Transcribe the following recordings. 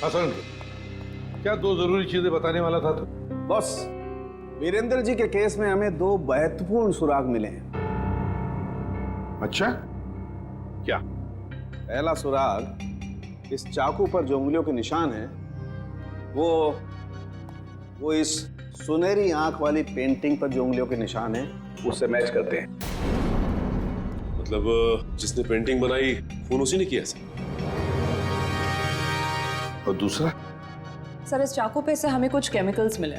हसन, क्या दो जरूरी चीजें बताने वाला था तू? बॉस, वीरेंद्र जी के केस में हमें दो महत्वपूर्ण सुराग मिले हैं। अच्छा, क्या? पहला सुराग, इस चाकू पर जो उंगलियों के निशान हैं, वो इस सुनहरी आंख वाली पेंटिंग पर जो उंगलियों के निशान हैं उससे मैच करते हैं। मतलब जिसने पेंटिंग बनाई खून उसी ने किया सर? और दूसरा? सर, इस चाकू पे से हमें कुछ केमिकल्स मिले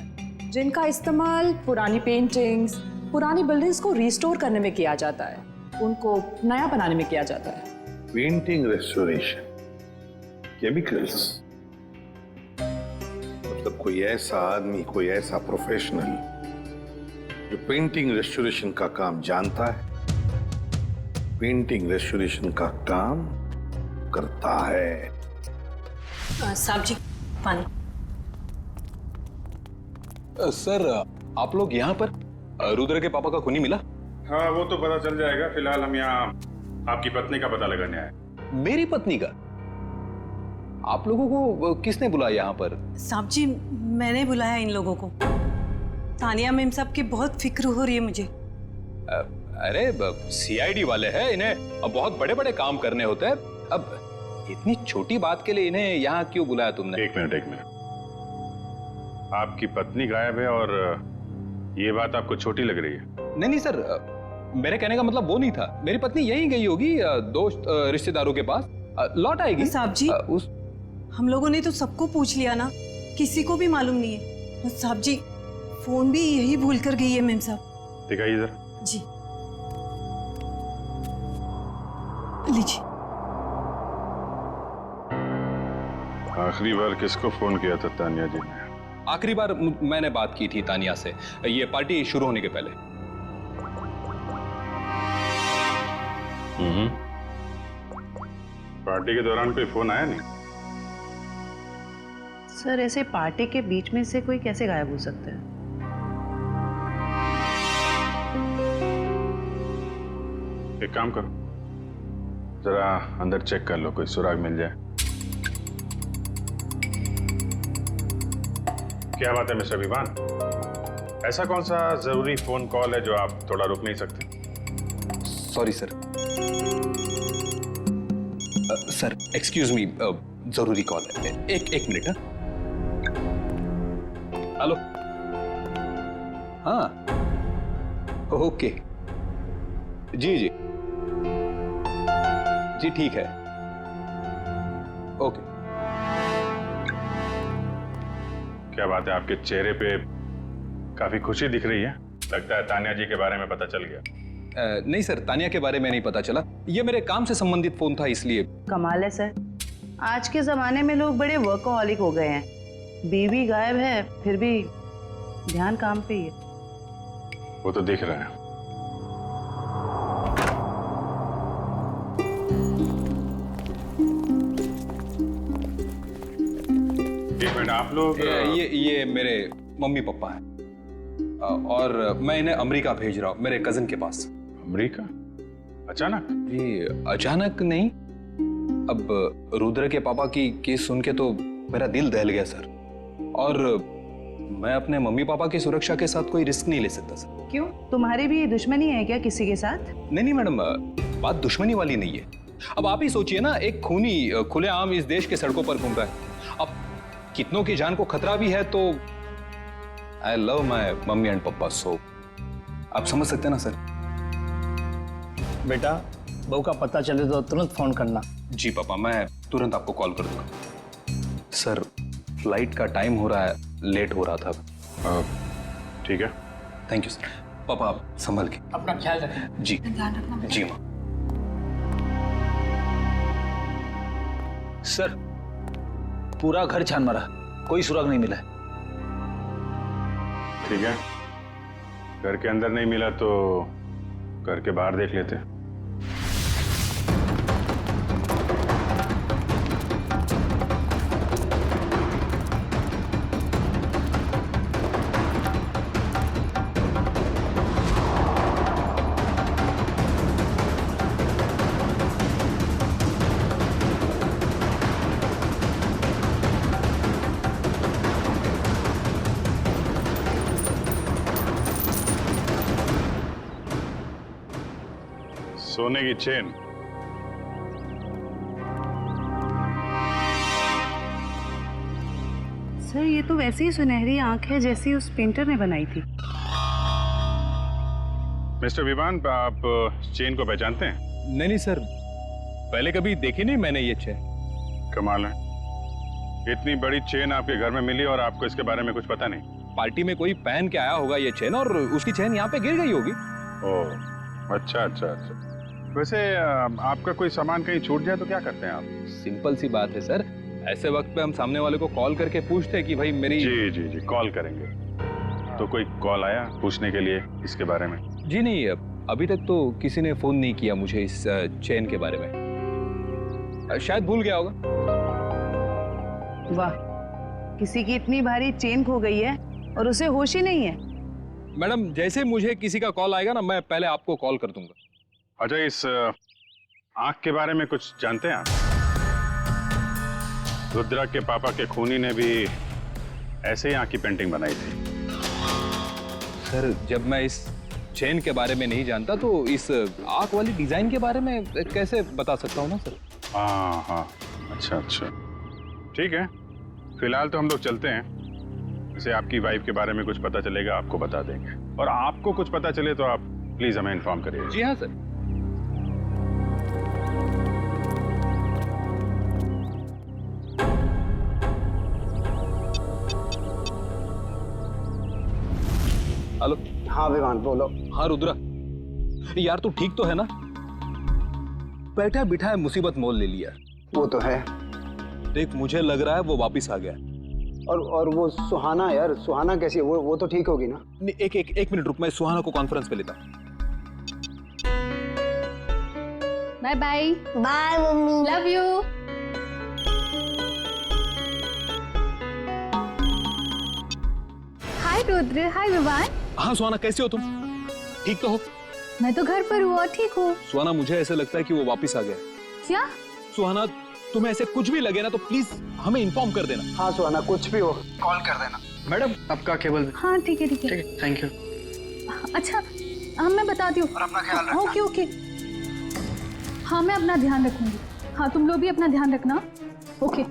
जिनका इस्तेमाल पुरानी पेंटिंग्स, पुरानी बिल्डिंग्स को रिस्टोर करने में किया जाता है, उनको नया बनाने में किया जाता है। पेंटिंग रेस्टोरेशन, केमिकल्स, मतलब कोई ऐसा आदमी, कोई ऐसा प्रोफेशनल जो पेंटिंग रेस्टोरेशन का काम जानता है, पेंटिंग रेस्टोरेशन का काम करता है। साहब जी, पानी। सर, आप लोग यहाँ पर रुद्र के पापा का खूनी मिला? हाँ, वो तो पता चल जाएगा। फिलहाल हम यहाँ आपकी पत्नी का पता लगाने आए। मेरी पत्नी का? आप लोगों को किसने बुलाया यहाँ पर? साहब जी, मैंने बुलाया इन लोगों को। तानिया मैम साहब की बहुत फिक्र हो रही है मुझे। अरे सीआईडी वाले हैं, इन्हें अब बहुत बड़े बड़े काम करने होते हैं। अब इतनी छोटी बात के लिए इन्हें यहाँ क्यों बुलाया तुमने? एक मिनट। आपकी पत्नी गायब है और ये बात आपको छोटी लग रही है? नहीं सर, मेरे कहने का मतलब वो नहीं था। मेरी पत्नी यहीं गई होगी दोस्त रिश्तेदारों के पास, लौट आएगी। साहब जी, हम लोगों ने तो सबको पूछ लिया ना, किसी को भी मालूम नहीं है। और साहब जी, फोन भी यही भूल कर गई है मैम साहब। दिखाइए जरा। जी लीजिए। आखिरी बार किसको फोन किया था तानिया जी ने? आखिरी बार मैंने बात की थी तानिया से, ये पार्टी शुरू होने के पहले। पार्टी के दौरान कोई फोन आया नहीं? सर, ऐसे पार्टी के बीच में से कोई कैसे गायब हो सकता है? एक काम करो, जरा अंदर चेक कर लो, कोई सुराग मिल जाए। क्या बात है मिस्टर विवान, ऐसा कौन सा जरूरी फोन कॉल है जो आप थोड़ा रुक नहीं सकते? Sorry sir. Sir excuse me, जरूरी कॉल है। एक मिनट। हेलो। हाँ, ओके, जी ठीक है, ओके। क्या बात है, आपके चेहरे पे काफी खुशी दिख रही है। लगता है तानिया जी के बारे में पता चल गया। नहीं सर, तानिया के बारे में नहीं पता चला। ये मेरे काम से संबंधित फोन था, इसलिए। कमाल है सर, आज के जमाने में लोग बड़े वर्कोहॉलिक हो गए हैं। बीवी गायब है, फिर भी ध्यान काम पे ही है। वो तो दिख रहा है। एक मिनट, आप लोग ये मेरे मम्मी पापा हैं और मैं इन्हें अमेरिका भेज रहा हूँ, मेरे कजिन के पास। अमेरिका? अचानक? ये अचानक नहीं, अब रुद्र के पापा की केस सुन के तो मेरा दिल दहल गया सर, और मैं अपने मम्मी पापा की सुरक्षा के साथ कोई रिस्क नहीं ले सकता सर। क्यों, तुम्हारी भी दुश्मनी है क्या किसी के साथ? नहीं मैडम, बात दुश्मनी वाली नहीं है। अब आप ही सोचिए ना, एक खूनी खुलेआम इस देश के सड़कों पर घूम रहा है। अब कितनों की जान को खतरा भी है, तो I love my mummy and पापा, सो आप समझ सकते हैं ना सर। बेटा, बहू का पता चले तो तुरंत फोन करना। जी पापा, मैं तुरंत आपको कॉल कर दूंगा। सर, फ्लाइट का टाइम हो रहा है, लेट हो रहा था। ठीक है, थैंक यू सर। पापा आप संभल के अपना ख्याल रखें। जी जी माँ। सर, पूरा घर छान मारा, कोई सुराग नहीं मिला है। ठीक है, घर के अंदर नहीं मिला तो घर के बाहर देख लेते हैं। सोने की चेन। सर ये तो वैसी ही सुनहरी आंख है जैसी उस पेंटर ने बनाई थी। मिस्टर विवान, आप चेन को पहचानते हैं? नहीं सर, पहले कभी देखी नहीं मैंने ये चेन। कमाल है, इतनी बड़ी चेन आपके घर में मिली और आपको इसके बारे में कुछ पता नहीं? पार्टी में कोई पहन के आया होगा ये चेन और उसकी चेन यहाँ पे गिर गई होगी। ओह, अच्छा अच्छा अच्छा। वैसे आपका कोई सामान कहीं छूट जाए तो क्या करते हैं आप? सिंपल सी बात है सर, ऐसे वक्त पे हम सामने वाले को कॉल करके पूछते हैं कि भाई मेरी। जी जी जी, कॉल करेंगे। तो कोई कॉल आया पूछने के लिए इसके बारे में? जी नहीं, अभी तक तो किसी ने फोन नहीं किया मुझे इस चेन के बारे में। शायद भूल गया होगा। वाह, किसी की इतनी भारी चेन खो गई है और उसे होश ही नहीं है। मैडम, जैसे मुझे किसी का कॉल आएगा ना, मैं पहले आपको कॉल कर दूंगा। अच्छा, इस आंख के बारे में कुछ जानते हैं आप? रुद्रा के पापा के खूनी ने भी ऐसे ही आंख की पेंटिंग बनाई थी। सर, जब मैं इस चेन के बारे में नहीं जानता तो इस आंख वाली डिजाइन के बारे में कैसे बता सकता हूँ ना सर। हाँ हाँ, अच्छा अच्छा, ठीक है। फिलहाल तो हम लोग चलते हैं। जैसे आपकी वाइफ के बारे में कुछ पता चलेगा आपको बता देंगे, और आपको कुछ पता चले तो आप प्लीज हमें इन्फॉर्म करिए। जी हाँ सर। हेलो। हाँ विवान, बोलो। हाँ रुद्रा, यार तू ठीक तो है ना? बैठा बिठाए मुसीबत मोल ले लिया। वो तो है। देख, मुझे लग रहा है वो वापिस आ गया। और वो सुहाना, यार सुहाना कैसी है? वो तो ठीक होगी ना? एक मिनट रुक, मैं सुहाना को कॉन्फ्रेंस पे लेता। Bye bye. Bye mummy, love you. Hi Rudra, hi Vivaan. हाँ सुहाना, कैसे हो तुम? ठीक तो हो? मैं तो घर पर हूँ और ठीक हूँ। सुहाना, मुझे ऐसे लगता है कि वो वापिस आ गया। क्या? सुहाना, तुम्हें ऐसे कुछ भी लगे ना तो प्लीज हमें इन्फॉर्म कर देना। हाँ सुहाना, कुछ भी हो कॉल कर देना। मैडम, आपका केबल। हाँ ठीक है ठीक है। ठीक है, थैंक यू। अच्छा, हाँ मैं बताती हूँ। और अपना ख्याल रखना। Okay okay. हाँ मैं अपना ध्यान रखूंगी। हाँ तुम लोग भी अपना ध्यान रखना। ओके।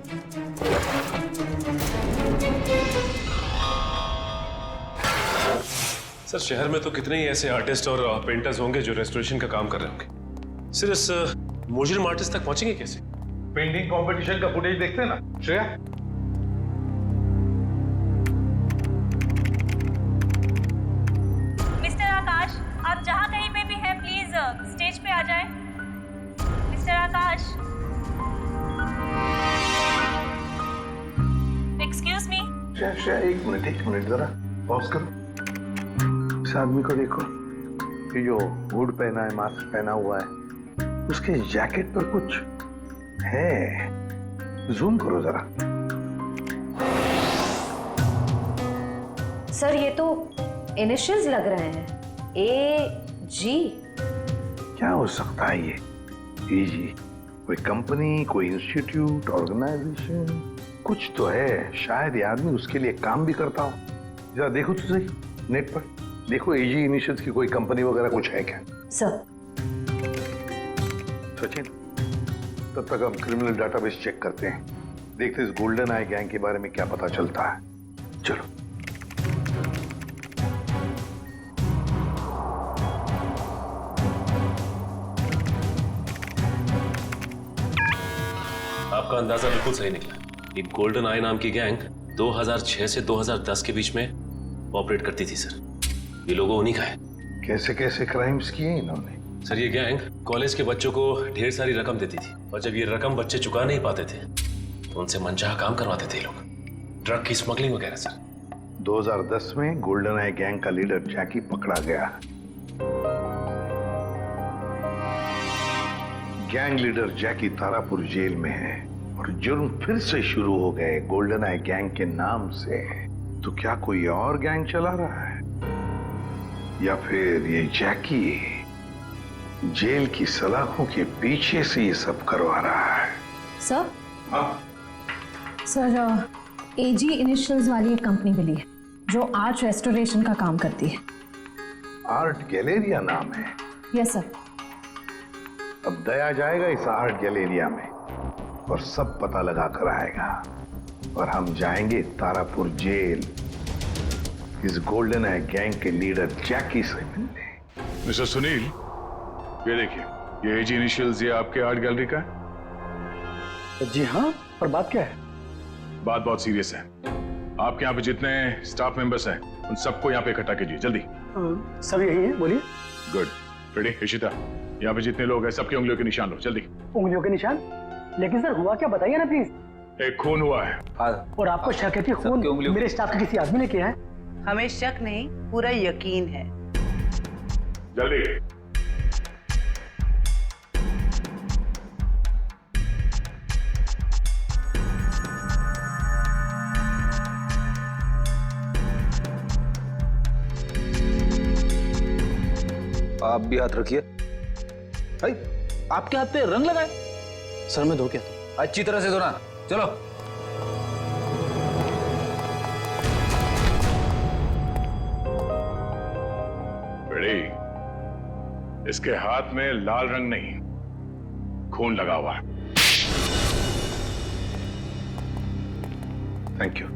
सर, शहर में तो कितने ही ऐसे आर्टिस्ट और पेंटर्स होंगे जो रेस्टोरेशन का काम कर रहे होंगे। सर, इस मुजरिम आर्टिस्ट तक पहुंचेंगे कैसे? पेंटिंग कंपटीशन का फुटेज देखते हैं ना श्रेया? मिस्टर आकाश, आप जहाँ कहीं पे भी हैं प्लीज स्टेज पे आ जाएं। मिस्टर आकाश, एक्सक्यूज मी। श्रेया, एक मिनट जरा पॉज करो। इस आदमी को देखो, ये जो हुड पहना है, मास्क पहना हुआ है, उसके जैकेट पर कुछ है। जूम करो जरा। सर, ये तो इनिशियल्स लग रहे हैं, AG। क्या हो सकता है ये AG? कोई कंपनी, कोई इंस्टीट्यूट, ऑर्गेनाइजेशन, कुछ तो है। शायद ये आदमी उसके लिए काम भी करता हो। जरा देखो तो सही नेट पर, देखो AG इनिशियल्स की कोई कंपनी वगैरह कुछ है क्या? सर। सचिन, तब तक हम क्रिमिनल डाटाबेस चेक करते हैं, देखते हैं इस गोल्डन आई गैंग के बारे में क्या पता चलता है। चलो। आपका अंदाजा बिल्कुल सही निकला। ये गोल्डन आई नाम की गैंग 2006 से 2010 के बीच में ऑपरेट करती थी सर। ये लोगों उन्हीं का है। कैसे कैसे क्राइम्स किए इन्होंने? सर, ये गैंग कॉलेज के बच्चों को ढेर सारी रकम देती थी, और जब ये रकम बच्चे चुका नहीं पाते थे तो उनसे मनचाहा काम करवाते थे लोग, ड्रग की स्मगलिंग वगैरह सर। 2010 में गोल्डन आई गैंग का लीडर जैकी पकड़ा गया। गैंग लीडर जैकी तारापुर जेल में है और जुर्म फिर से शुरू हो गए गोल्डन आई गैंग के नाम से। तो क्या कोई और गैंग चला रहा है, या फिर ये जैकी जेल की सलाखों के पीछे से ये सब करवा रहा है? सर। हाँ? सर, AG इनिशियल्स वाली एक कंपनी मिली है जो आर्ट रेस्टोरेशन का काम करती है। आर्ट गैलेरिया नाम है? Yes sir. अब दया जाएगा इस आर्ट गैलेरिया में और सब पता लगा कर आएगा और हम जाएंगे तारापुर जेल इस गोल्डन आई गैंग के लीडर जैकी से मिलने। मिस्टर सुनील, ये देखिए, ये एजी इनिशियल्स ये आपके आर्ट गैलरी का है। जी हाँ, पर बात क्या है? बात बहुत सीरियस है। आपके यहाँ पे जितने स्टाफ मेंबर्स हैं उन सबको यहाँ पे इकट्ठा कीजिए जल्दी। सब यही है, बोलिए। गुड। रेडी? इशिता, यहाँ पे जितने लोग हैं सबकी उंगलियों के निशान लो जल्दी। उंगलियों के निशान? लेकिन सर हुआ क्या, बताइए ना प्लीज। एक खून हुआ है। और आपको शक है कि खून मेरे स्टाफ के किसी आदमी ने किया है? हमें शक नहीं, पूरा यकीन है। जल्दी। आप भी हाथ रखिए। भाई, आपके हाथ पे रंग लगाए? सर मैं धो के आता हूं। अच्छी तरह से धोना। चलो। रेडी? इसके हाथ में लाल रंग नहीं, खून लगा हुआ है। Thank you.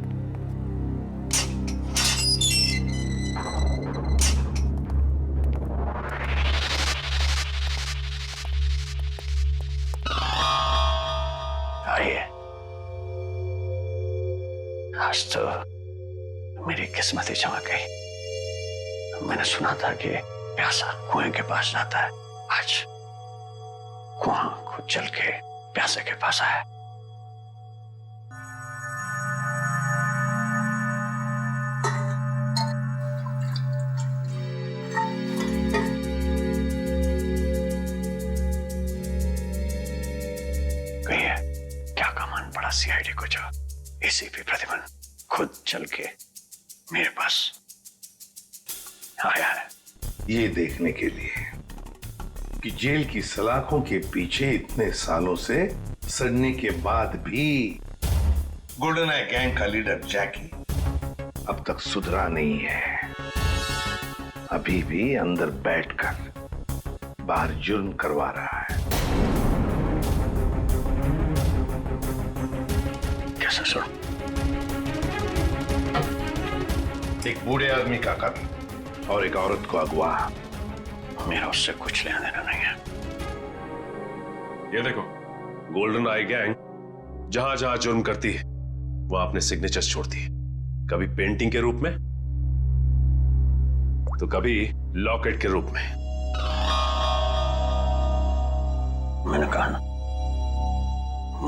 आज तो मेरी किस्मत ही चमक गई। मैंने सुना था कि प्यासा कुएं के पास जाता है। आज कुआं खुद चल के प्यासे के पास आया। कहिए क्या कमान पड़ा सीआईडी को जो एसीपी प्रतिमन खुद चल के मेरे पास आया है। ये देखने के लिए कि जेल की सलाखों के पीछे इतने सालों से सड़ने के बाद भी गोल्डन आई गैंग का लीडर जैकी अब तक सुधरा नहीं है। अभी भी अंदर बैठकर बाहर जुर्म करवा रहा है। कैसे सुनो? एक बूढ़े आदमी का कत्ल और एक औरत को अगवा। मेरा उससे कुछ लेना देना नहीं है। ये देखो, गोल्डन आई गैंग जहां जहां जुर्म करती है वहां अपने सिग्नेचर्स छोड़ती है, कभी पेंटिंग के रूप में तो कभी लॉकेट के रूप में। मैंने कहा ना,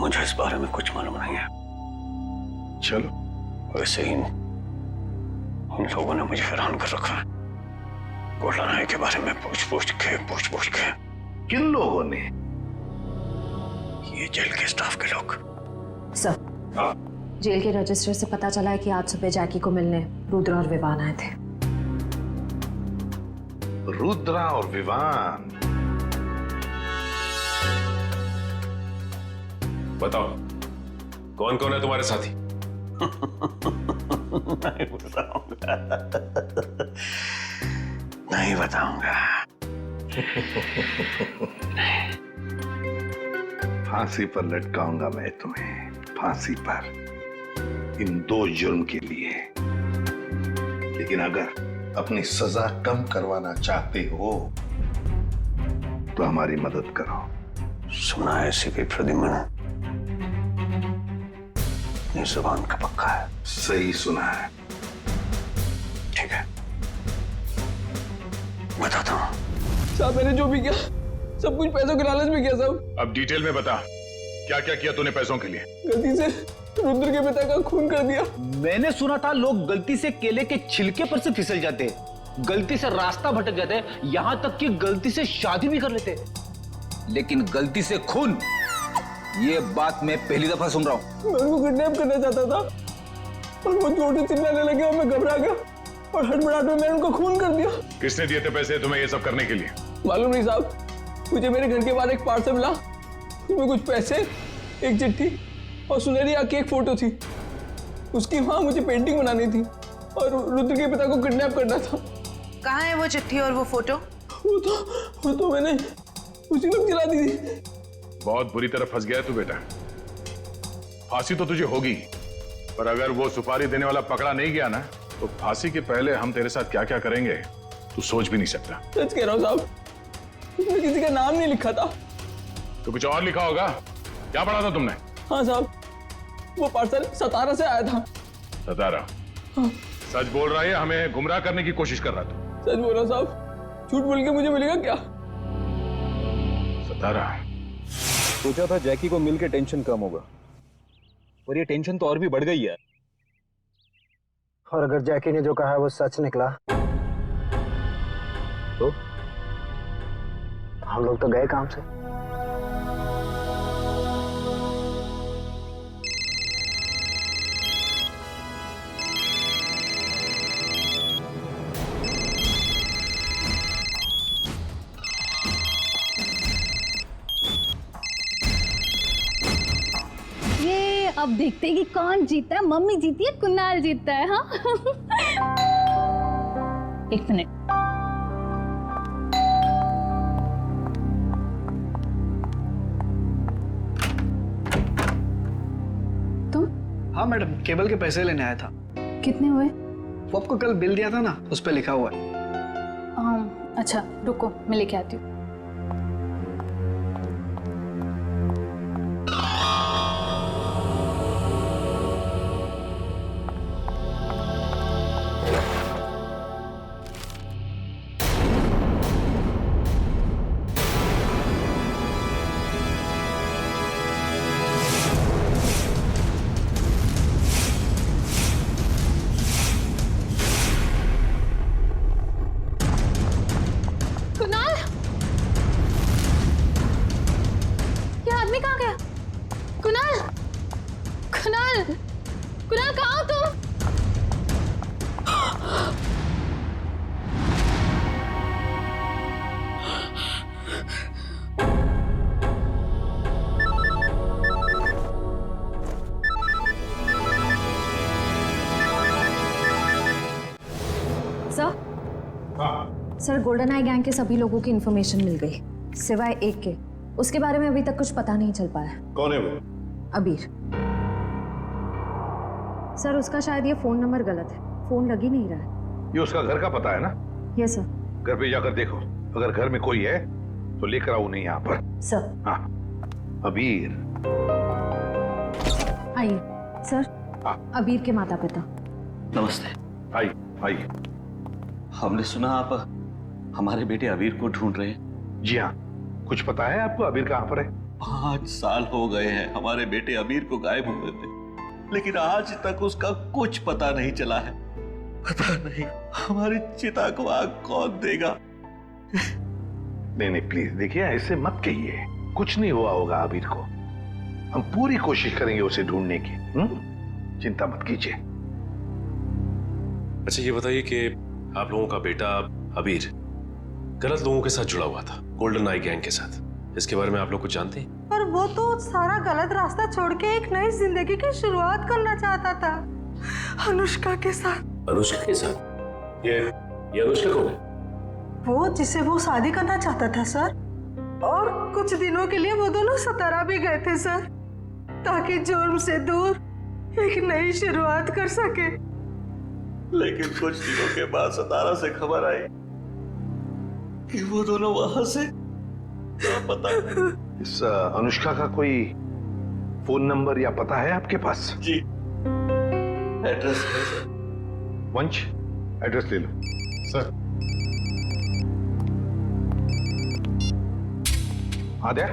मुझे इस बारे में कुछ मालूम नहीं है। चलो, वैसे ही इन लोगों ने मुझे हैरान कर रखा है। गोल्डन आई के बारे में पूछ पूछ के। किन लोगों ने? ये जेल के स्टाफ के लोग। सर, जेल के रजिस्टर से पता चला है कि आज सुबह जैकी को मिलने रुद्र और विवान आए थे। रुद्रा और विवान? बताओ कौन कौन है तुम्हारे साथी? नहीं बताऊंगा। फांसी पर लटकाऊंगा मैं तुम्हें, फांसी पर, इन 2 जुर्म के लिए। लेकिन अगर अपनी सजा कम करवाना चाहते हो तो हमारी मदद करो। सुना है एसीपी प्रद्युम्न ये जुबान का पक्का है। सही सुना है। ठीक है, बताता हूँ। साहब, मैंने जो भी किया सब कुछ पैसों के लालच में किया साहब। अब डिटेल में बता, क्या क्या किया तूने पैसों के लिए? गलती से रुद्र के पिता का खून कर दिया। मैंने सुना था लोग गलती से केले के छिलके पर से फिसल जाते हैं, गलती से रास्ता भटक जाते हैं, यहां तक कि गलती से शादी भी कर लेते हैं। लेकिन गलती से खून, ये बात मैं पहली दफा सुन रहा हूँ। मैं उनको किडनैप करना चाहता था और वो जोर से चिल्लाने लगे और मैं घबरा गया और हड़बड़ाहट में मैंने उनको खून कर दिया। किसने दिए थे पैसे तुम्हें ये सब करने के लिए? मालूम नहीं साहब, मुझे मेरे घर के बाहर एक पार्सल मिला, उसमें कुछ पैसे, एक चिट्ठी और सुनहरी आंख की एक फोटो थी। उसकी वहां मुझे पेंटिंग बनानी थी और रुद्र के पिता को किडनैप करना था। कहाँ है वो चिट्ठी और वो फोटो? वो तो मैंने उसी वक्त जला दी थी। बहुत बुरी तरह फंस गया है तू बेटा। फांसी तो तुझे होगी, पर अगर वो सुपारी देने वाला पकड़ा नहीं गया ना, तो फांसी के पहले हम तेरे साथ क्या क्या करेंगे तू सोच भी नहीं सकता। सच कह रहा हूँ साहब, उसमें किसी का नाम नहीं लिखा था। तो कुछ और लिखा होगा। क्या पढ़ा था तुमने? हाँ साहब, वो पार्सल सतारा से आया था। सतारा? हाँ। सच बोल रहा है, हमें गुमराह करने की कोशिश कर रहा था। सच बोल रहा साहब, झूठ बोल के मुझे मिलेगा क्या? सतारा? सोचा था जैकी को मिलके टेंशन कम होगा, और ये टेंशन तो और भी बढ़ गई है। और अगर जैकी ने जो कहा है वो सच निकला तो हम लोग तो गए काम से। अब देखते हैं कि कौन जीता है, मम्मी जीती है कुणाल जीतता है। हाँ एक मिनट। तुम? हाँ मैडम, केबल के पैसे लेने आया था। कितने हुए? वो आपको कल बिल दिया था ना, उस पर लिखा हुआ है। अच्छा रुको, मैं लेके आती हूँ। कुणाल कहाँ हो तुम? सर, गोल्डन आई गैंग के सभी लोगों की इंफॉर्मेशन मिल गई, सिवाय एक के। उसके बारे में अभी तक कुछ पता नहीं चल पाया। कौन है वो? अबीर। सर, उसका शायद ये फोन नंबर गलत है, फोन लग ही नहीं रहा है। ये उसका घर का पता है ना? Yes sir. घर पे जाकर देखो, अगर घर में कोई है तो लेकर आओ उन्हें यहाँ पर। सर। हाँ, अबीर आइए सर। हाँ। अबीर के माता पिता। नमस्ते। आइए आइए। हमने सुना आप हमारे बेटे अबीर को ढूंढ रहे हैं। जी हाँ, कुछ पता है आपको अबीर कहाँ पर है? 5 साल हो गए हैं हमारे बेटे अबीर को गायब हुए थे, लेकिन आज तक उसका कुछ पता नहीं चला है। पता नहीं हमारी चिता को आग कौन देगा। नहीं नहीं प्लीज देखिए, ऐसे मत कहिए, कुछ नहीं हुआ होगा अबीर को। हम पूरी कोशिश करेंगे उसे ढूंढने की। चिंता मत कीजिए। अच्छा ये बताइए कि आप लोगों का बेटा अबीर गलत लोगों के साथ जुड़ा हुआ था, गोल्डन आई गैंग के साथ, इसके बारे में आप लोग कुछ जानते हैं? पर वो तो सारा गलत रास्ता छोड़ के एक नई जिंदगी की शुरुआत करना चाहता था, अनुष्का के साथ। अनुष्का के साथ? ये अनुष्का कौन है? वो जिसे वो शादी करना चाहता था सर, और कुछ दिनों के लिए वो दोनों सतारा भी गए थे सर, ताकि जुर्म से दूर एक नई शुरुआत कर सके। लेकिन कुछ दिनों के बाद सतारा से खबर आई कि वो दोनों वहां से पता। इस अनुष्का का कोई फोन नंबर या पता है आपके पास? जी, एड्रेस है सर। वंश, एड्रेस ले लो। सर। आद्या,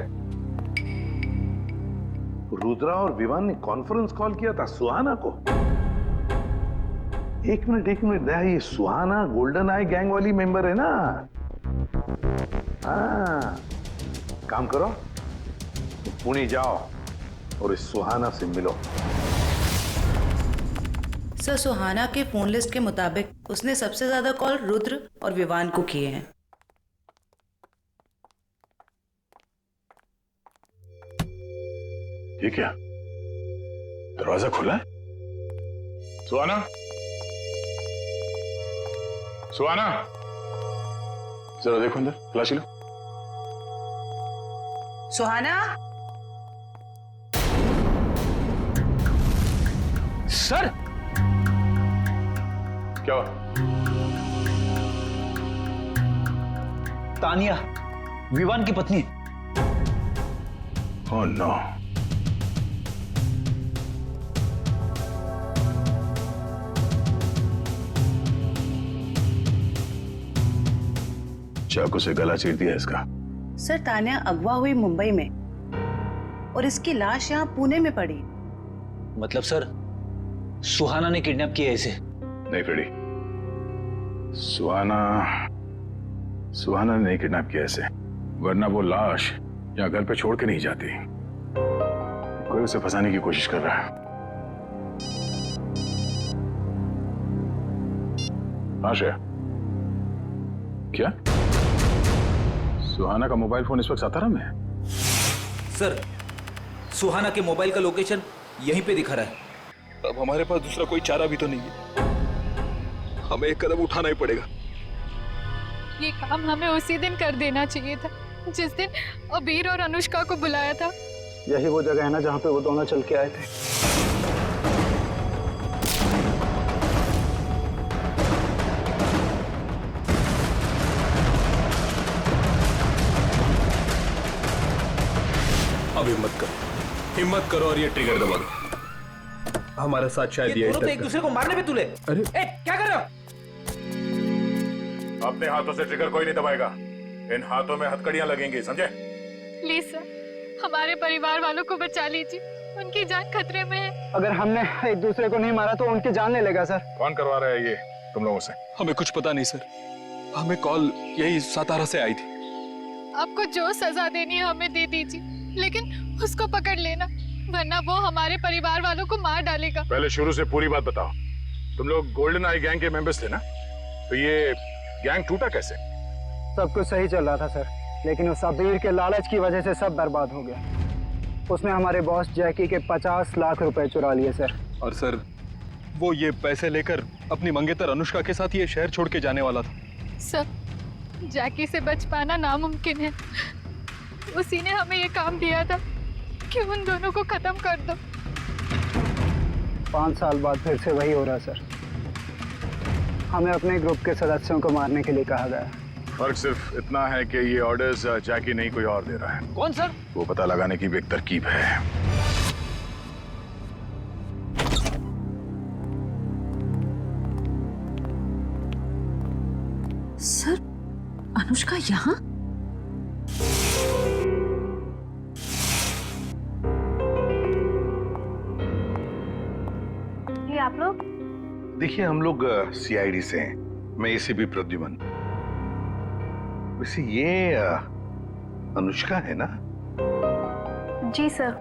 रुद्रा और विवान ने कॉन्फ्रेंस कॉल किया था सुहाना को। एक मिनट दया, ये सुहाना गोल्डन आई गैंग वाली मेंबर है ना? हाँ, काम करो, पुणे जाओ और इस सुहाना से मिलो। सर, सुहाना के फोन लिस्ट के मुताबिक उसने सबसे ज्यादा कॉल रुद्र और विवान को किए हैं। ये क्या, दरवाजा खुला है? सुहाना, सुहाना, जरा देखो अंदर, तलाशी लो। सुहाना। सर क्या हुआ? तानिया विवान की पत्नी। Oh no. चाकू से गला चीर दिया इसका। सर तान्या अगवा हुई मुंबई में और इसकी लाश यहाँ पुणे में पड़ी। मतलब सर सुहाना ने किडनैप किया इसे? नहीं फ्रेडी, सुहाना ने नहीं किडनैप किया इसे, वरना वो लाश यहाँ घर पे छोड़ के नहीं जाती। कोई उसे फंसाने की कोशिश कर रहा है। हाँ श्रेया, क्या सुहाना का मोबाइल फोन इस वक्त सातारा में है? सर सुहाना के मोबाइल का लोकेशन यहीं पे दिखा रहा है। अब हमारे पास दूसरा कोई चारा भी तो नहीं है, हमें एक कदम उठाना ही पड़ेगा। ये काम हमें उसी दिन कर देना चाहिए था जिस दिन अबीर और अनुष्का को बुलाया था। यही वो जगह है ना जहाँ पे वो दोनों चल के आए थे। अब हिम्मत करो और ये ट्रिगर दबा दो। हमारे साथ शायद ये दोनों एक दूसरे को मारने पे तुले। अरे क्या कर रहे हो? अपने हाथों से ट्रिगर कोई नहीं दबाएगा, इन हाथों में हथकड़ियां लगेंगी, समझे? प्लीज सर हमारे परिवार वालों को बचा लीजिए, उनकी जान खतरे में है। अगर हमने एक दूसरे को नहीं मारा तो उनकी जान ले लेगा सर। कौन करवा रहा है ये तुम लोगों से? हमें कुछ पता नहीं सर, हमें कॉल यही सातारा से आई थी। आपको जो सजा देनी है हमें दे दीजिए, लेकिन उसको पकड़ लेना, वरना वो हमारे परिवार वालों को मार डालेगा। पहले शुरू से पूरी बात बताओ। तुम लोग गोल्डन आई गैंग के मेंबर्स थे ना? तो ये गैंग टूटा कैसे? सब कुछ सही चल रहा था सर, लेकिन उस अबीर के लालच की वजह से सब बर्बाद हो गया। उसने हमारे बॉस जैकी के 50 लाख रुपए चुरा लिए सर। और सर वो ये पैसे लेकर अपनी मंगेतर अनुष्का के साथ ये शहर छोड़ के जाने वाला था। सर जैकी से बच पाना नामुमकिन है, उसी ने हमें ये काम दिया था कि उन दोनों को खत्म कर दो। 5 साल बाद फिर से वही हो रहा सर। हमें अपने ग्रुप के सदस्यों को मारने के लिए कहा गया। फर्क सिर्फ इतना है कि ये ऑर्डर्स जैकी नहीं कोई और दे रहा है। कौन सर? वो पता लगाने की भी एक तरकीब है। सर अनुष्का यहाँ? ये आप लोग? देखिए हम लोग सीआईडी से हैं, मैं एसीपी प्रद्युमन। वैसे ये अनुष्का है ना? जी सर,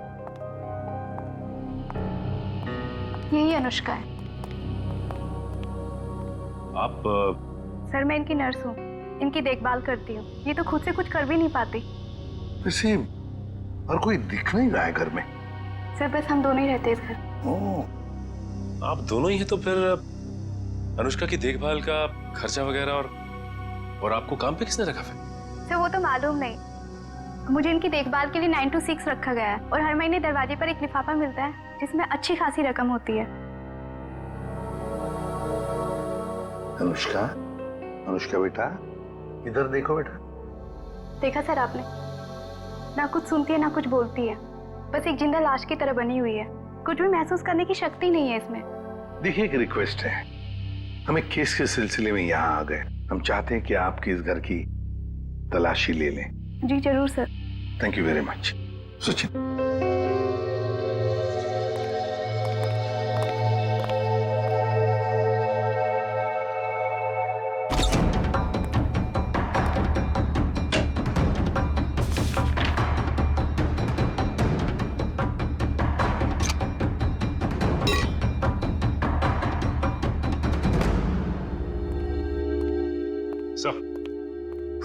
यही अनुष्का है। आप सर मैं इनकी नर्स हूँ, इनकी देखभाल करती हूँ। ये तो खुद से कुछ कर भी नहीं पाती। वैसे और कोई दिख नहीं रहा है घर में। सर बस हम दोनों ही रहते हैं सर। ओह, आप दोनों ही हैं तो फिर अनुष्का की देखभाल का खर्चा वगैरह और आपको काम पे किसने रखा फिर? सर वो तो मालूम नहीं, मुझे इनकी देखभाल के लिए 9 to 6 रखा गया है और हर महीने दरवाजे पर एक लिफाफा मिलता है जिसमें अच्छी खासी रकम होती है। अनुष्का, अनुष्का बेटा इधर देखो बेटा। देखा सर आपने, ना कुछ सुनती है ना कुछ बोलती है, बस एक जिंदा लाश की तरह बनी हुई है। कुछ भी महसूस करने की शक्ति नहीं है इसमें। देखिए एक रिक्वेस्ट है, हम एक केस के सिलसिले में यहाँ आ गए। हम चाहते हैं कि आपके इस घर की तलाशी ले लें। जी जरूर sir. Thank you very much. Sachin,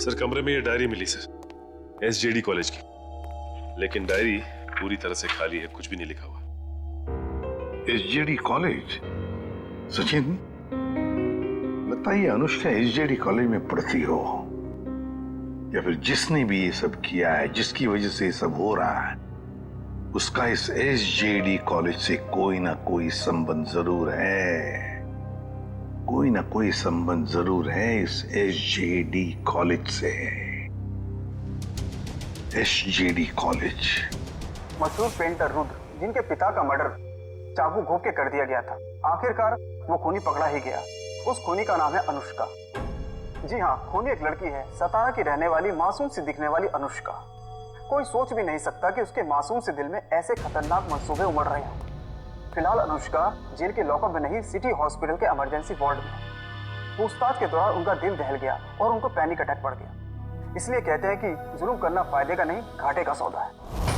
sir कमरे में ये डायरी मिली सर, एसजेडी कॉलेज की, लेकिन डायरी पूरी तरह से खाली है, कुछ भी नहीं लिखा हुआ। SJD college? सचिन, लगता है ये अनुष्का एसजेडी कॉलेज में पढ़ती हो। या फिर जिसने भी ये सब किया है, जिसकी वजह से ये सब हो रहा है, उसका इस SJD कॉलेज से कोई ना कोई संबंध जरूर है। कोई ना कोई संबंध जरूर है इस SJD कॉलेज से। SJD college. मशहूर पेंटर रुद्र, जिनके पिता का मर्डर चाकू घोंप के कर दिया गया था, आखिरकार वो खूनी पकड़ा ही गया। उस खूनी का नाम है अनुष्का। जी हाँ, खूनी एक लड़की है, सतारा की रहने वाली, मासूम सी दिखने वाली अनुष्का। कोई सोच भी नहीं सकता कि उसके मासूम से दिल में ऐसे खतरनाक मंसूबे उमड़ रहे हों। फिलहाल अनुष्का जेल के लॉकअप में नहीं, सिटी हॉस्पिटल के इमरजेंसी वार्ड में। पूछताछ के दौरान उनका दिल दहल गया और उनको पैनिक अटैक पड़ गया। इसलिए कहते हैं कि जुल्म करना फायदे का नहीं, घाटे का सौदा है।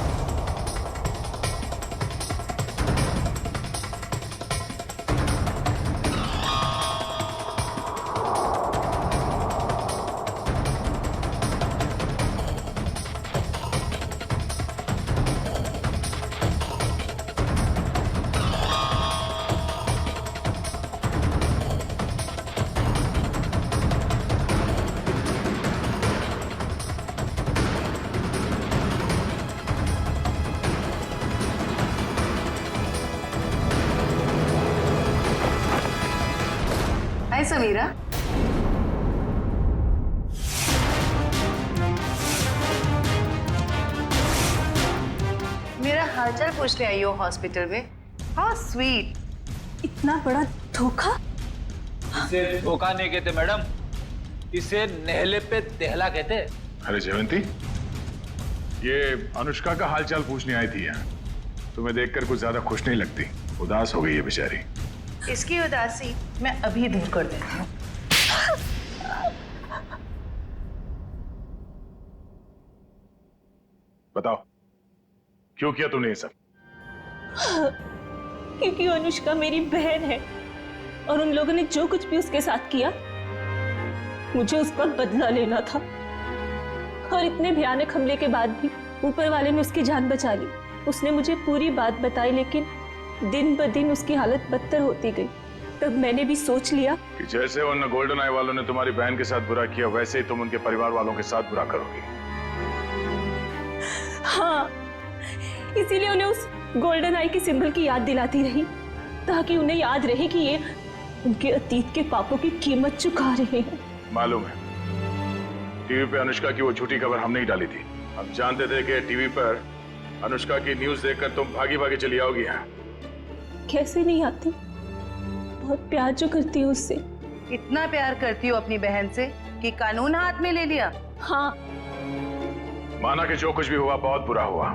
हाय समीरा। मेरा हालचाल पूछने आई हो हॉस्पिटल में? हाँ स्वीट। इतना बड़ा धोखा। इसे धोखा नहीं कहते मैडम, इसे नहले पे दहला कहते। अरे जयवंती, ये अनुष्का का हालचाल पूछने आई थी यहाँ। तुम्हें देखकर कुछ ज्यादा खुश नहीं लगती, उदास हो गई है बेचारी। इसकी उदासी मैं अभी दूर कर देती हूँ। बताओ, क्यों किया तुमने ये सब? क्योंकि अनुष्का मेरी बहन है और उन लोगों ने जो कुछ भी उसके साथ किया, मुझे उसका बदला लेना था। और इतने भयानक हमले के बाद भी ऊपर वाले ने उसकी जान बचा ली। उसने मुझे पूरी बात बताई, लेकिन दिन ब दिन उसकी हालत बदतर होती गई। तब मैंने भी सोच लिया कि जैसे उन गोल्डन आई वालों ने तुम्हारी बहन के साथ बुरा किया, वैसे ही तुम उनके परिवार वालों के साथ बुरा करोगी। हाँ, इसीलिए उन्हें उस गोल्डन आई के सिंबल की याद दिलाती रही, ताकि उन्हें याद रहे कि ये उनके अतीत के पापों की कीमत चुका रहे हैं। मालूम है, टीवी पे अनुष्का की वो झूठी खबर हमने ही डाली थी। हम जानते थे कि टीवी पर अनुष्का की न्यूज देखकर तुम भागी भागी चली आओगी यहाँ। कैसे नहीं आती, बहुत प्यार जो करती हूँ उससे। इतना प्यार करती हो अपनी बहन से कि कानून हाथ में ले लिया? हाँ। माना कि जो कुछ भी हुआ बहुत बुरा हुआ,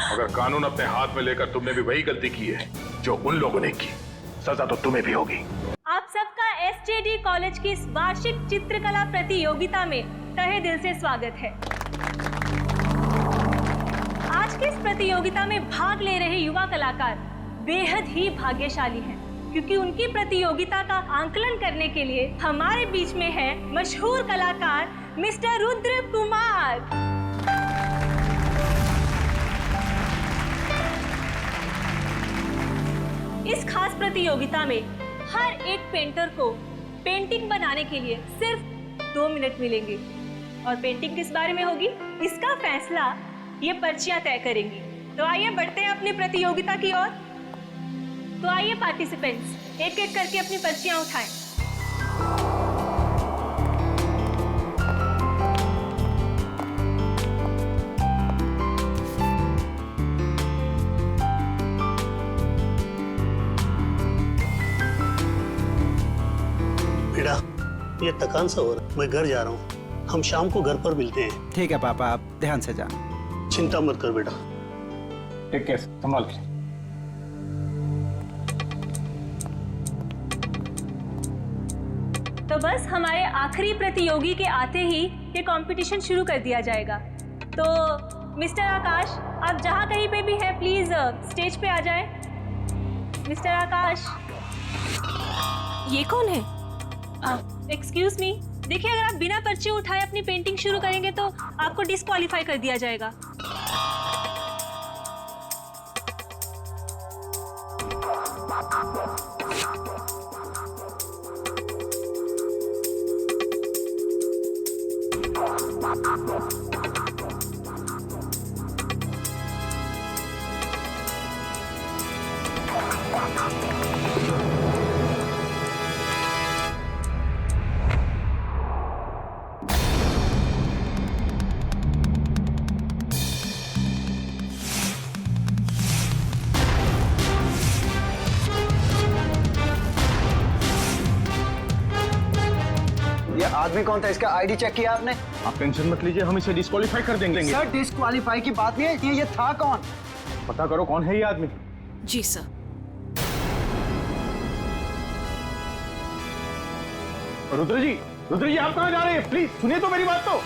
अगर कानून अपने हाथ में लेकर तुमने भी वही गलती की है जो उन लोगों ने की, सजा तो तुम्हें भी होगी। आप सबका SJD कॉलेज की इस वार्षिक चित्रकला प्रतियोगिता में तहे दिल से स्वागत है। आज की इस प्रतियोगिता में भाग ले रहे युवा कलाकार बेहद ही भाग्यशाली हैं, क्योंकि उनकी प्रतियोगिता का आंकलन करने के लिए हमारे बीच में है मशहूर कलाकार मिस्टर रुद्र कुमार। इस खास प्रतियोगिता में हर एक पेंटर को पेंटिंग बनाने के लिए सिर्फ 2 मिनट मिलेंगे, और पेंटिंग किस बारे में होगी, इसका फैसला ये पर्चियां तय करेंगी। तो आइए बढ़ते हैं अपनी प्रतियोगिता की ओर। तो आइए पार्टिसिपेंट्स, एक एक करके अपनी पर्चियां उठाएं। बेटा, ये थकान सा हो रहा है, मैं घर जा रहा हूँ। हम शाम को घर पर मिलते हैं। ठीक है पापा, आप ध्यान से जाना। चिंता मत कर बेटा। टेक केयर, संभाल के। तो बस हमारे आखिरी प्रतियोगी के आते ही ये कंपटीशन शुरू कर दिया जाएगा। तो मिस्टर आकाश, आप जहाँ कहीं पे भी हैं प्लीज स्टेज पे आ जाएं। मिस्टर आकाश। ये कौन है? एक्सक्यूज मी, देखिए अगर आप बिना पर्ची उठाए अपनी पेंटिंग शुरू करेंगे तो आपको डिस्क्वालीफाई कर दिया जाएगा। था। ये आदमी कौन था? इसका आईडी चेक किया आपने? आप टेंशन मत लीजिए, हम इसे डिस्क्वालीफाई कर देंगे। सर डिस्क्वालीफाई की बात नहीं है, ये था कौन? पता करो कौन है ये आदमी। जी सर। रुद्र जी आप कहाँ जा रहे हैं? प्लीज सुनिए तो मेरी बात तो।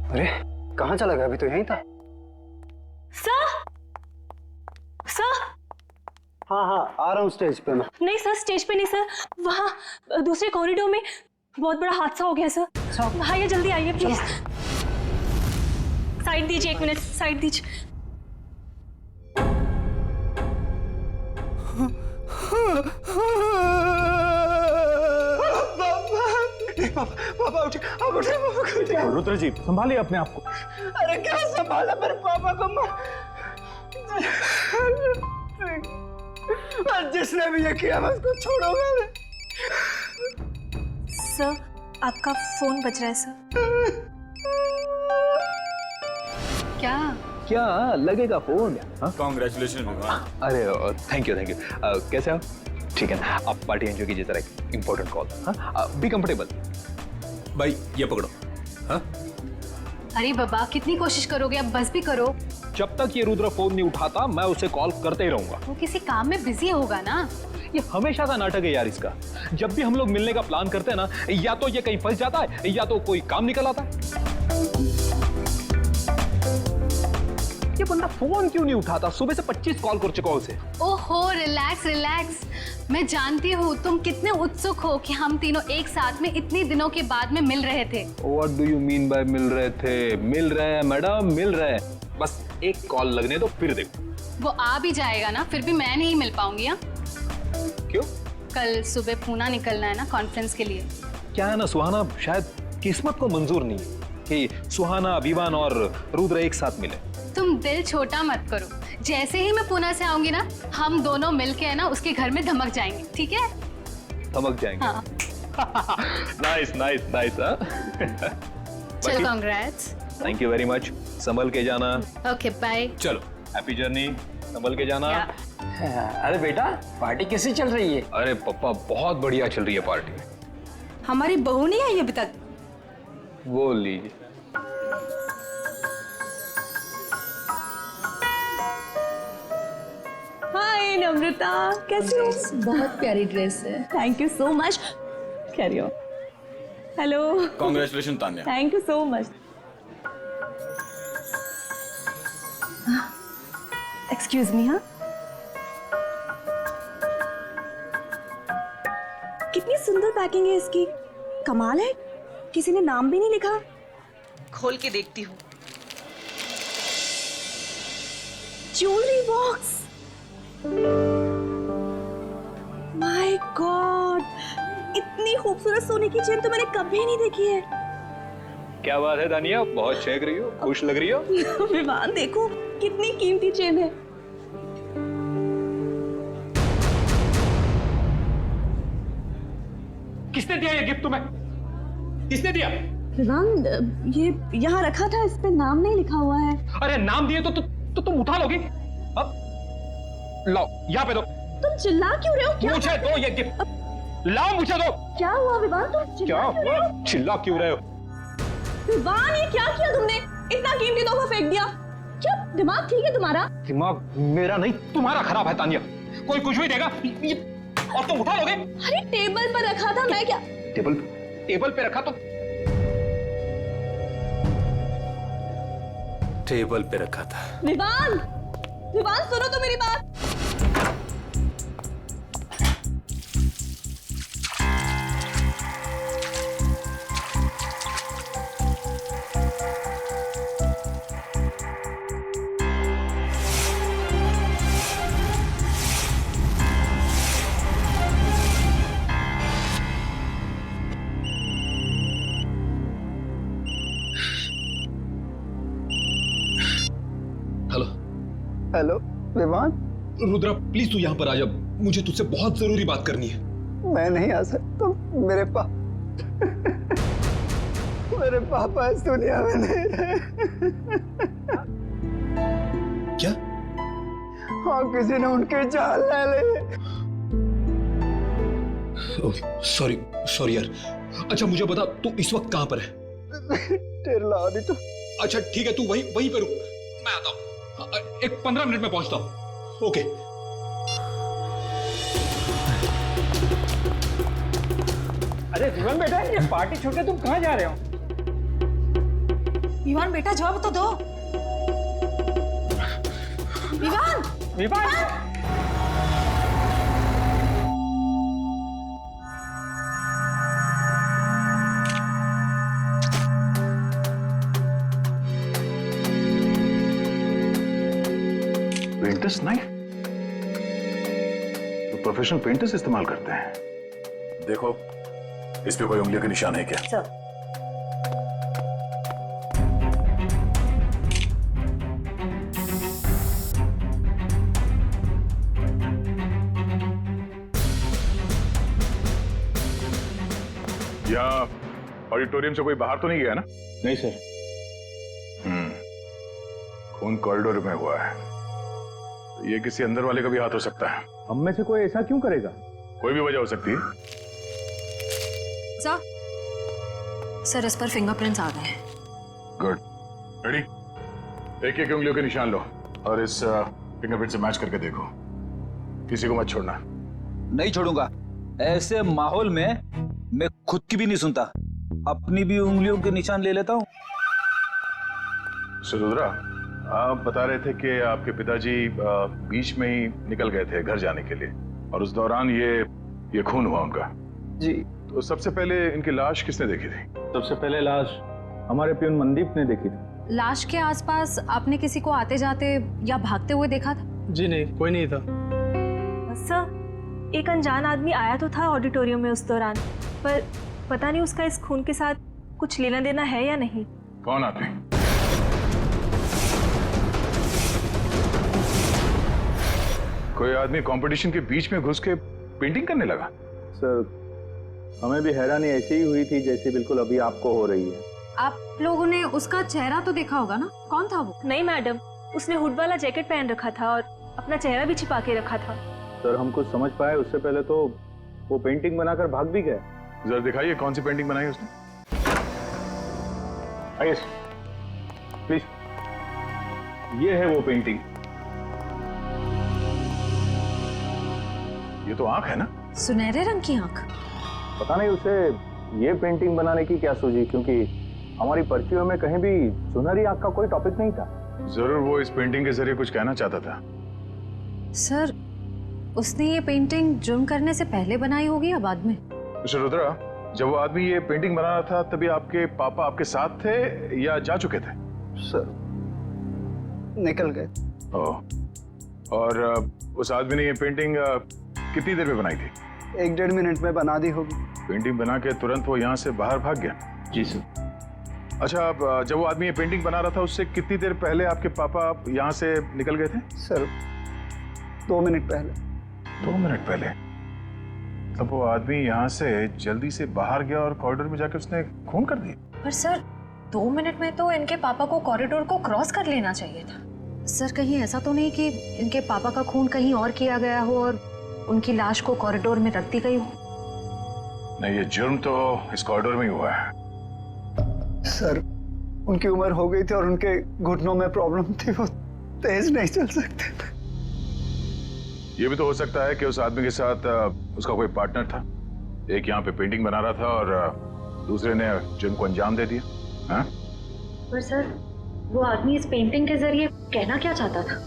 अरे कहाँ चला गया? अभी तो यहीं था। सर हाँ आ रहा हूँ स्टेज पे मैं। नहीं सर, स्टेज पे नहीं सर, वहाँ दूसरे कॉरिडोर में बहुत बड़ा हादसा हो गया सर। आइए जल्दी आइए प्लीज। साइड दीजिए, 1 मिनट साइड दीजिए। पापा उठे, आप उठे। रुद्र जी संभालिए अपने आप को। अरे क्या संभाला मेरे पापा को? जिसने भी ये किया मैं उसको छोड़ूंगा नहीं। सर आपका फोन बज रहा है सर। क्या लगेगा फोन? कांग्रेचुलेशन। अरे थैंक यू कैसे हो? ठीक है ना, आप पार्टी एंजॉय कीजिए, जरा एक इंपॉर्टेंट कॉल। Be comfortable. भाई ये पकड़ो। हाँ अरे बाबा कितनी कोशिश करोगे, अब बस भी करो। जब तक ये रुद्र फोन नहीं उठाता मैं उसे कॉल करते ही रहूंगा। वो किसी काम में बिजी होगा ना। ये हमेशा का नाटक है यार इसका। जब भी हम लोग मिलने का प्लान करते हैं ना, या तो ये कहीं फंस जाता है या तो कोई काम निकल आता है। ये बंदा फोन क्यों नहीं उठाता? सुबह से 25 कॉल कर चुका उसे। ओहो रिलैक्स। मैं जानती हूँ तुम कितने उत्सुक हो कि हम तीनों एक साथ में इतने दिनों के बाद में मिल रहे थे। What do you mean by मिल रहे थे? मिल रहे हैं मैडम, मिल रहे हैं। बस एक कॉल लगने दो फिर देखो। वो आ भी जाएगा ना, फिर भी मैं नहीं मिल पाऊंगी। हाँ क्यों? कल सुबह पूना निकलना है ना कॉन्फ्रेंस के लिए। क्या है ना सुहाना, शायद किस्मत को मंजूर नहीं है कि सुहाना, विवान और रुद्र एक साथ मिले। तुम दिल छोटा मत करो। जैसे ही मैं पुणे से आऊंगी ना, हम दोनों मिलके है ना उसके घर में धमक जाएंगे, ठीक है? धमक जाएंगे। हाँ। नाइस। चल congrats. Thank you very much. संभल के जाना। Okay bye. चलो हैप्पी जर्नी। संभल के जाना। अरे बेटा पार्टी कैसी चल रही है? अरे पप्पा बहुत बढ़िया चल रही है पार्टी। हमारी बहू नहीं आई अभी तक? वो लीजिए। हाय नम्रता, कैसी हो? बहुत प्यारी ड्रेस है। Thank you so much. Carry on. Hello. Congratulation Tanya. Thank you so much. Excuse me. हाँ कितनी सुंदर पैकिंग है इसकी, कमाल है। किसी ने नाम भी नहीं लिखा। खोल के देखती हूँ। Jewellery box. माय गॉड, इतनी खूबसूरत सोने की चेन तो मैंने कभी नहीं देखी है। क्या बात है दानिया, बहुत चहक रही हो, खुश लग रही हो। विवान देखो कितनी कीमती चेन है। किसने दिया ये गिफ्ट तुम्हें? किसने दिया? विवान ये यहाँ रखा था, इस पे नाम नहीं लिखा हुआ है। अरे नाम दिए तो तुम उठा लोगी। अब लाओ यहाँ पे दो। तुम चिल्ला क्यों रहे हो? क्या मुझे दो ये गिफ्ट, लाओ मुझे दो। क्या हुआ विवान, तुम चिल्ला क्यों रहे हो? चिल्ला क्यों रहे हो? विवान ये क्या किया तुमने? इतना कीमती तोहफा फेंक दिया। क्या दिमाग ठीक है तुम्हारा? दिमाग मेरा नहीं तुम्हारा खराब है तानिया। कोई कुछ भी देगा और तुम उठा लोगे। अरे टेबल पर रखा था, मैं क्या? टेबल पे रखा तो टेबल पे रखा था। विवान सुनो तो मेरी बात। हेलो विमान। रुद्रा प्लीज तू यहाँ पर आ जा, मुझे तुझसे बहुत जरूरी बात करनी है। मैं नहीं आ सकता, मेरे पापा इस दुनिया में नहीं रहे। क्या? हाँ, किसी ने उनकी जान ले ली। सॉरी यार। अच्छा मुझे बता, तू इस वक्त कहाँ पर है? अच्छा ठीक है, तू वहीं पे रुक, मैं आता हूँ। एक 15 मिनट में पहुंचता हूँ। ओके। अरे विवान बेटा, ये पार्टी छोड़ के तुम कहाँ जा रहे हो? विवान बेटा जवाब तो दो। विवान। पेंटर्स नाइफ तो प्रोफेशनल पेंटर्स इस्तेमाल करते हैं। देखो इस पे कोई उंगलियों के निशान है क्या? सर। या ऑडिटोरियम से कोई बाहर तो नहीं गया ना? नहीं सर। खून कॉरिडोर में हुआ है, तो ये किसी अंदर वाले का भी हाथ हो सकता है। हम में से कोई ऐसा क्यों करेगा? कोई भी वजह हो सकती है। सर इस पर फिंगरप्रिंट्स आ गए हैं। Good, ready? एक एक उंगलियों के निशान लो और इस फिंगरप्रिंट से मैच करके देखो, किसी को मत छोड़ना। नहीं छोड़ूंगा, ऐसे माहौल में मैं खुद की भी नहीं सुनता, अपनी भी उंगलियों के निशान ले लेता हूँ। रुद्रा, आप बता रहे थे कि आपके पिताजी बीच में ही निकल गए थे घर जाने के लिए, और उस दौरान ये खून हुआ उनका। जी। तो सबसे पहले इनकी लाश किसने देखी थी? सबसे पहले लाश हमारे प्यून मनदीप ने देखी थी। लाश के आसपास आपने किसी को आते जाते या भागते हुए देखा था? जी नहीं, कोई नहीं था। सर, एक अनजान आदमी आया तो था ऑडिटोरियम में उस दौरान, पर पता नहीं उसका इस खून के साथ कुछ लेना देना है या नहीं। कौन आदमी? कोई आदमी कंपटीशन के बीच में घुस के पेंटिंग करने लगा? सर हमें भी हैरानी ऐसी ही हुई थी जैसी बिल्कुल अभी आपको हो रही है। आप लोगों ने उसका चेहरा तो देखा होगा ना, कौन था वो? नहीं मैडम, उसने हुड वाला जैकेट पहन रखा था और अपना चेहरा भी छिपा के रखा था। सर हम कुछ समझ पाए उससे पहले तो वो पेंटिंग बनाकर भाग भी गया। जरा दिखाइए कौन सी पेंटिंग बनाई उसने। आइए प्लीज, ये है वो पेंटिंग। ये तो आंख है ना? सुनहरे रंग की आंख। पता नहीं उसे ये पेंटिंग बनाने की क्या सूझी, क्योंकि हमारी पर्चियों में कहीं भी सुनहरी आंख का कोई टॉपिक नहीं था। जरूर वो इस पेंटिंग के जरिए कुछ कहना चाहता था। सर उसने ये पेंटिंग जुर्म करने से पहले बनाई होगी या बाद में? मिस्टर रुद्रा, जब वो आदमी ये पेंटिंग बना रहा था तभी आपके पापा आपके साथ थे या जा चुके थे? सर निकल गए। और उस आदमी ने ये पेंटिंग कितनी देर में बनाई थी? 1-1.5 मिनट में बना दी होगी। पेंटिंग बना के तुरंत वो यहाँ से बाहर भाग गया? जी सर। अच्छा, अब जब वो आदमी ये पेंटिंग बना रहा था उससे कितनी देर पहले आपके पापा यहाँ से निकल गए थे? सर 2 मिनट पहले। 2 मिनट पहले? तब वो आदमी यहाँ से जल्दी से बाहर गया और कॉरिडोर में जाके उसने खून कर दिया। पर सर 2 मिनट में तो इनके पापा को कॉरिडोर को क्रॉस कर लेना चाहिए था। सर कहीं ऐसा तो नहीं कि इनके पापा का खून कहीं और किया गया हो और उनकी लाश को कॉरिडोर में रख दी गई हो? नहीं, ये जुर्म तो इस कॉरिडोर में ही हुआ है। सर उनकी उम्र हो गई थी और उनके घुटनों में प्रॉब्लम थी, वो तेज नहीं चल सकते थे। ये भी तो हो सकता है कि उस आदमी के साथ उसका कोई पार्टनर था, एक यहाँ पे पेंटिंग बना रहा था और दूसरे ने जुर्म को अंजाम दे दिया। हाँ? पर सर वो आदमी इस पेंटिंग के जरिए कहना क्या चाहता था?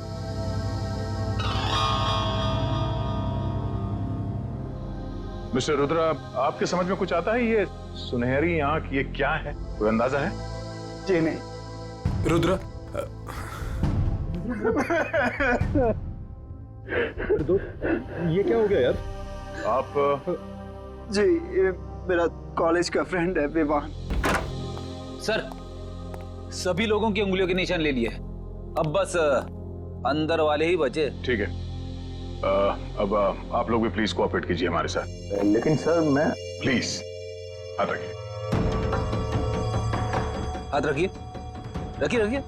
मिस्टर रुद्रा, आपके समझ में कुछ आता है? ये सुनहरी आंख ये क्या है, कोई अंदाजा है? जी नहीं। रुद्रा ये क्या हो गया यार? आप? जी ये मेरा कॉलेज का फ्रेंड है विवान। सर सभी लोगों की उंगलियों के निशान ले लिए, अब बस अंदर वाले ही बचे। ठीक है, अब आप लोग भी प्लीज कोऑपरेट कीजिए हमारे साथ। लेकिन सर मैं प्लीज हाथ रखिए। हाथ रखिए, रखिए रखिए।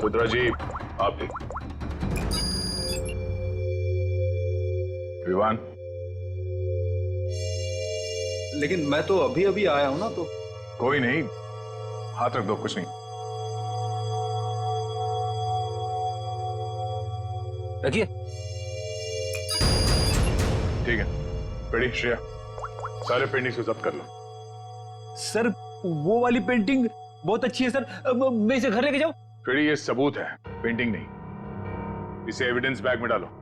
रुद्रा जी आप भी। विवान, लेकिन मैं तो अभी अभी आया हूं ना, तो कोई नहीं, हाथ रख दो, कुछ नहीं। रखिए। ठीक है, रेडी श्रेया, सारे पेंटिंग्स को जब्त कर लो। सर वो वाली पेंटिंग बहुत अच्छी है सर, मैं इसे घर लेके जाऊं? फ्रेडी, ये सबूत है, पेंटिंग नहीं। इसे एविडेंस बैग में डालो।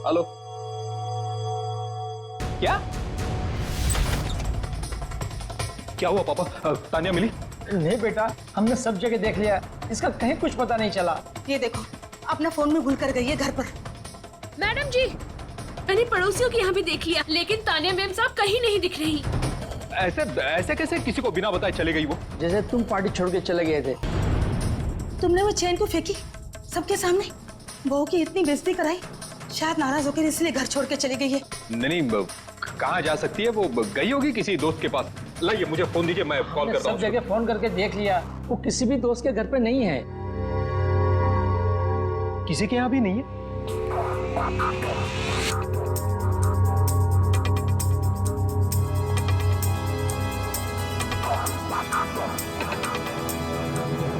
हेलो, क्या हुआ पापा? तानिया मिली? नहीं बेटा, हमने सब जगह देख लिया, इसका कहीं कुछ पता नहीं चला। ये देखो, अपना फोन में भूल कर गई है घर पर। मैडम जी, मैंने पड़ोसियों के यहाँ भी देख लिया, लेकिन तानिया मैम साहब कहीं नहीं दिख रही। ऐसे कैसे किसी को बिना बताए चले गई वो? जैसे तुम पार्टी छोड़ के चले गए थे। तुमने वो चेन को फेंकी सबके सामने, बहू की इतनी बेइज्जती कराई, शायद नाराज होकर इसलिए घर छोड़ के चली गई है। नहीं, कहाँ जा सकती है वो? गई होगी किसी दोस्त के पास। लाइए मुझे फोन दीजिए, मैं कॉल करता हूँ। सब जगह फोन करके देख लिया, वो किसी भी दोस्त के घर पे नहीं है। किसी के यहाँ भी नहीं है?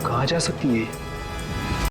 कहाँ जा सकती है?